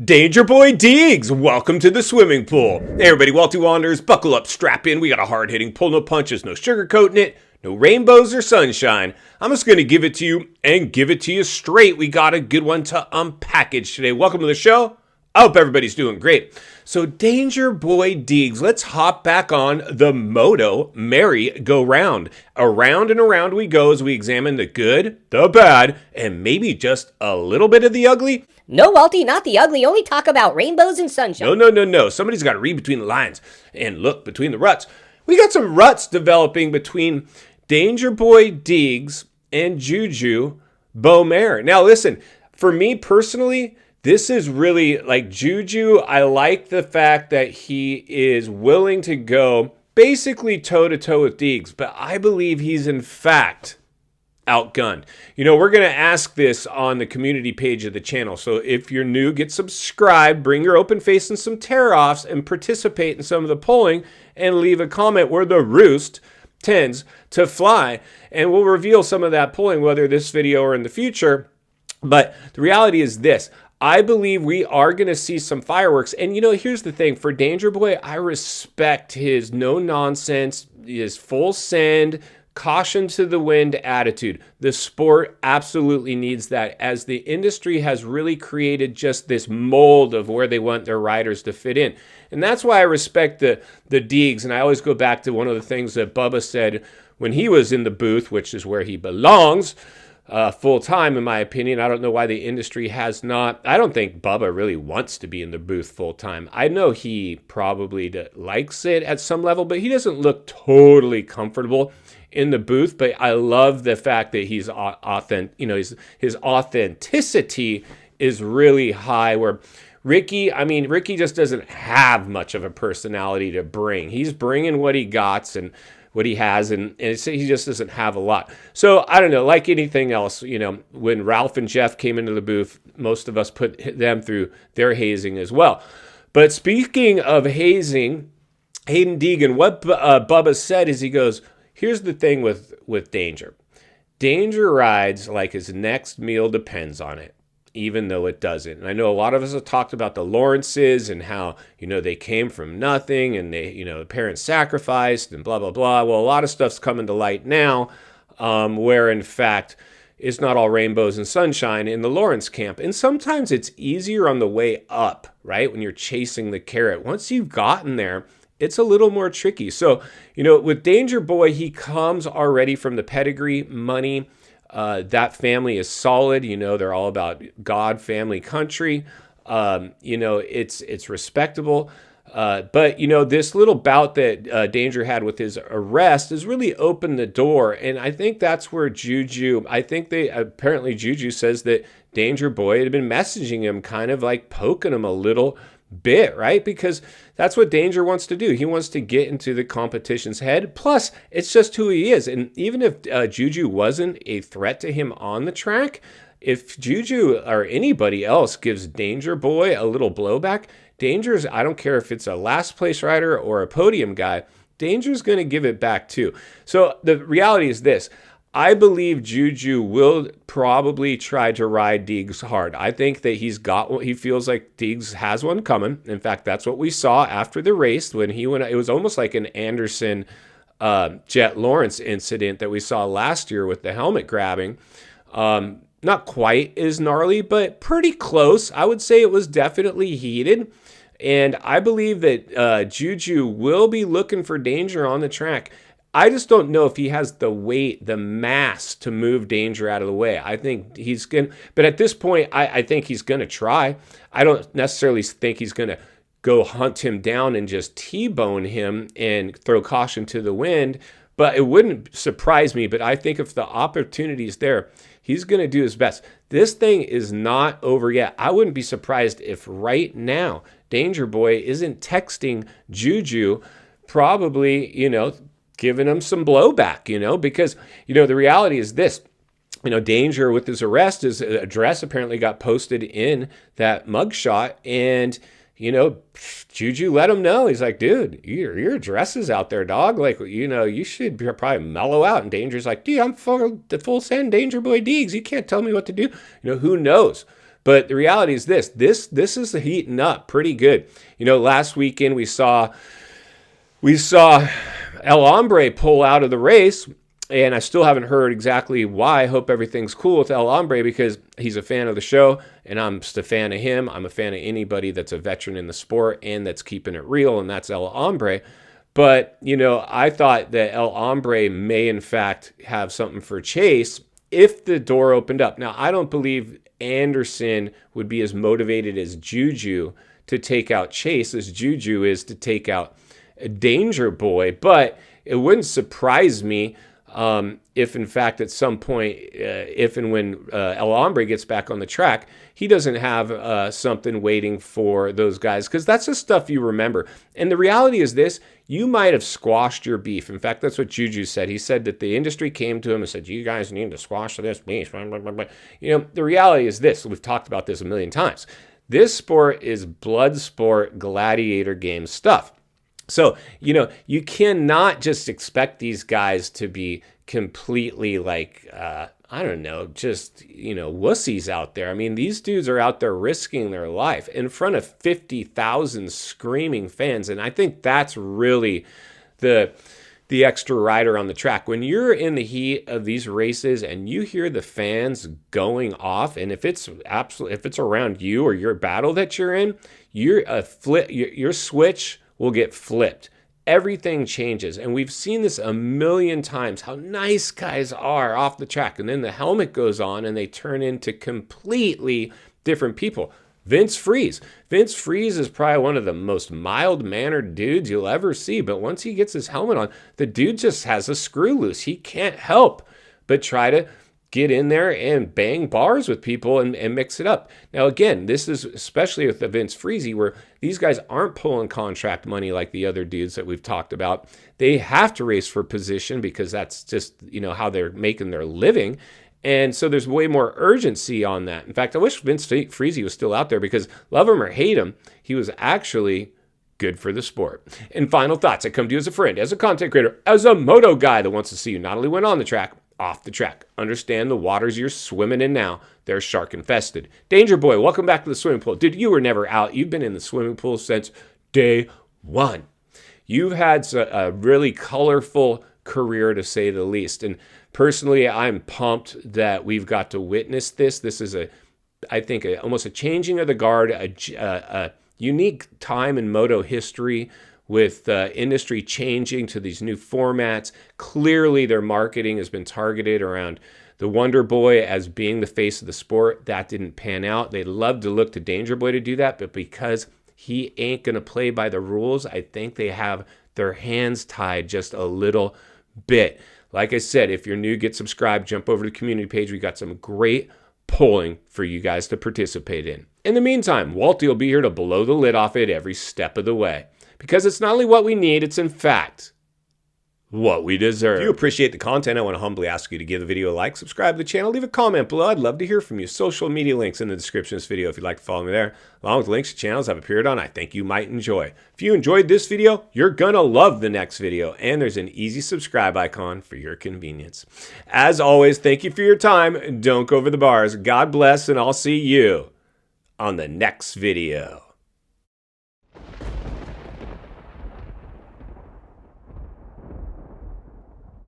Danger Boy Deegs, welcome to the swimming pool. Hey everybody, Walty Wanderers, buckle up, strap in. We got a hard-hitting pull, no punches, no sugarcoating it, no rainbows or sunshine. I'm just going to give it to you and give it to you straight. We got a good one to unpackage today. Welcome to the show. I hope everybody's doing great. So Danger Boy Deegs, let's hop back on the Moto merry-go-round. Around and around we go as we examine the good, the bad, and maybe just a little bit of the ugly. No, Walty, not the ugly. Only talk about rainbows and sunshine. No. Somebody's got to read between the lines and look between the ruts. We got some ruts developing between Danger Boy Deegs and JuJu Beaumare. Now, listen, for me personally, this is really like JuJu. I like the fact that he is willing to go basically toe-to-toe with Deegs, but I believe he's in fact outgunned. You know, we're going to ask this on the community page of the channel. So if you're new, get subscribed, bring your open face and some tear-offs, and participate in some of the polling, and leave a comment where the roost tends to fly. And we'll reveal some of that polling, whether this video or in the future. But the reality is this. I believe we are going to see some fireworks. And, you know, here's the thing. For Danger Boy, I respect his no-nonsense, his full send, caution to the wind attitude. The sport absolutely needs that, as the industry has really created just this mold of where they want their riders to fit in. And that's why I respect the Deegs. And I always go back to one of the things that Bubba said when he was in the booth, which is where he belongs, full time, in my opinion. I don't know why the industry has not. I don't think Bubba really wants to be in the booth full time. I know he probably likes it at some level, but he doesn't look totally comfortable in the booth. But I love the fact that he's authentic. You know, his authenticity is really high. Where Ricky just doesn't have much of a personality to bring. He's bringing what he got and what he has, and he just doesn't have a lot. So I don't know, like anything else, you know, when Ralph and Jeff came into the booth, most of us put them through their hazing as well. But speaking of hazing, Hayden Deegan, what Bubba said is, he goes, here's the thing with Danger. Danger rides like his next meal depends on it, even though it doesn't. And I know a lot of us have talked about the Lawrences and how, you know, they came from nothing and they, you know, the parents sacrificed and blah, blah, blah. Well, a lot of stuff's coming to light now, where in fact it's not all rainbows and sunshine in the Lawrence camp. And sometimes it's easier on the way up, right? When you're chasing the carrot. Once you've gotten there, it's a little more tricky. So, you know, with Danger Boy, he comes already from the pedigree, money. That family is solid. You know, they're all about God, family, country. You know, it's respectable. But, you know, this little bout that Danger had with his arrest has really opened the door. And I think that's where JuJu, apparently JuJu says that Danger Boy had been messaging him, kind of like poking him a little bit, right? Because that's what Danger wants to do. He wants to get into the competition's head. Plus, it's just who he is. And even if JuJu wasn't a threat to him on the track, if JuJu or anybody else gives Danger Boy a little blowback, Danger's, I don't care if it's a last place rider or a podium guy, Danger's going to give it back too. So the reality is this. I believe JuJu will probably try to ride Deegs hard. I think that he feels like Deegs has one coming. In fact, that's what we saw after the race when he went. It was almost like an Anderson Jet Lawrence incident that we saw last year with the helmet grabbing. Not quite as gnarly, but pretty close. I would say it was definitely heated. And I believe that JuJu will be looking for Danger on the track. I just don't know if he has the weight, the mass to move Danger out of the way. I think he's going to, but at this point, I think he's going to try. I don't necessarily think he's going to go hunt him down and just T-bone him and throw caution to the wind, but it wouldn't surprise me. But I think if the opportunity is there, he's going to do his best. This thing is not over yet. I wouldn't be surprised if right now Danger Boy isn't texting JuJu, probably, you know, giving him some blowback, you know, because, you know, the reality is this, you know, Danger with his arrest, his address apparently got posted in that mugshot, and, you know, JuJu let him know. He's like, dude, your address is out there, dog. Like, you know, you should probably mellow out. And Danger's like, dude, I'm full send Danger Boy Deegs. You can't tell me what to do. You know, who knows? But the reality is this is heating up pretty good. You know, last weekend we saw El Hombre pull out of the race, and I still haven't heard exactly why. I hope everything's cool with El Hombre because he's a fan of the show, and I'm just a fan of him. I'm a fan of anybody that's a veteran in the sport and that's keeping it real, and that's El Hombre. But, you know, I thought that El Hombre may, in fact, have something for Chase if the door opened up. Now, I don't believe Anderson would be as motivated as JuJu to take out Chase as JuJu is to take out Danger Boy, but it wouldn't surprise me if, in fact, at some point, if and when El Hombre gets back on the track, he doesn't have something waiting for those guys, because that's the stuff you remember. And the reality is this: you might have squashed your beef. In fact, that's what JuJu said. He said that the industry came to him and said, you guys need to squash this beef. You know, the reality is this. We've talked about this a million times. This sport is blood sport, gladiator game stuff. So, you know, you cannot just expect these guys to be completely like, I don't know, just, you know, wussies out there. I mean, these dudes are out there risking their life in front of 50,000 screaming fans. And I think that's really the extra rider on the track. When you're in the heat of these races and you hear the fans going off, and if it's around you or your battle that you're in, your switch will get flipped. Everything changes. And we've seen this a million times, how nice guys are off the track. And then the helmet goes on and they turn into completely different people. Vince Freeze. Vince Freeze is probably one of the most mild-mannered dudes you'll ever see. But once he gets his helmet on, the dude just has a screw loose. He can't help but try to get in there and bang bars with people and mix it up. Now, again, this is especially with the Vince Freezy, where these guys aren't pulling contract money like the other dudes that we've talked about. They have to race for position because that's just, you know, how they're making their living. And so there's way more urgency on that. In fact, I wish Vince Freezy was still out there, because love him or hate him, he was actually good for the sport. And final thoughts. I come to you as a friend, as a content creator, as a moto guy that wants to see you not only win on the track, off the track. Understand the waters you're swimming in now, they're shark infested. Danger Boy, welcome back to the swimming pool. Dude, you were never out. You've been in the swimming pool since day one. You've had a really colorful career, to say the least. And personally, I'm pumped that we've got to witness this. This is I think almost a changing of the guard, a unique time in moto history, with industry changing to these new formats. Clearly, their marketing has been targeted around the Wonder Boy as being the face of the sport. That didn't pan out. They'd love to look to Danger Boy to do that, but because he ain't going to play by the rules, I think they have their hands tied just a little bit. Like I said, if you're new, get subscribed, jump over to the community page. We got some great polling for you guys to participate in. In the meantime, Walty will be here to blow the lid off it every step of the way. Because it's not only what we need, it's in fact what we deserve. If you appreciate the content, I want to humbly ask you to give the video a like, subscribe to the channel, leave a comment below. I'd love to hear from you. Social media links in the description of this video if you'd like to follow me there, along with links to channels I've appeared on I think you might enjoy. If you enjoyed this video, you're gonna love the next video, and there's an easy subscribe icon for your convenience. As always, thank you for your time. Don't go over the bars. God bless, and I'll see you on the next video.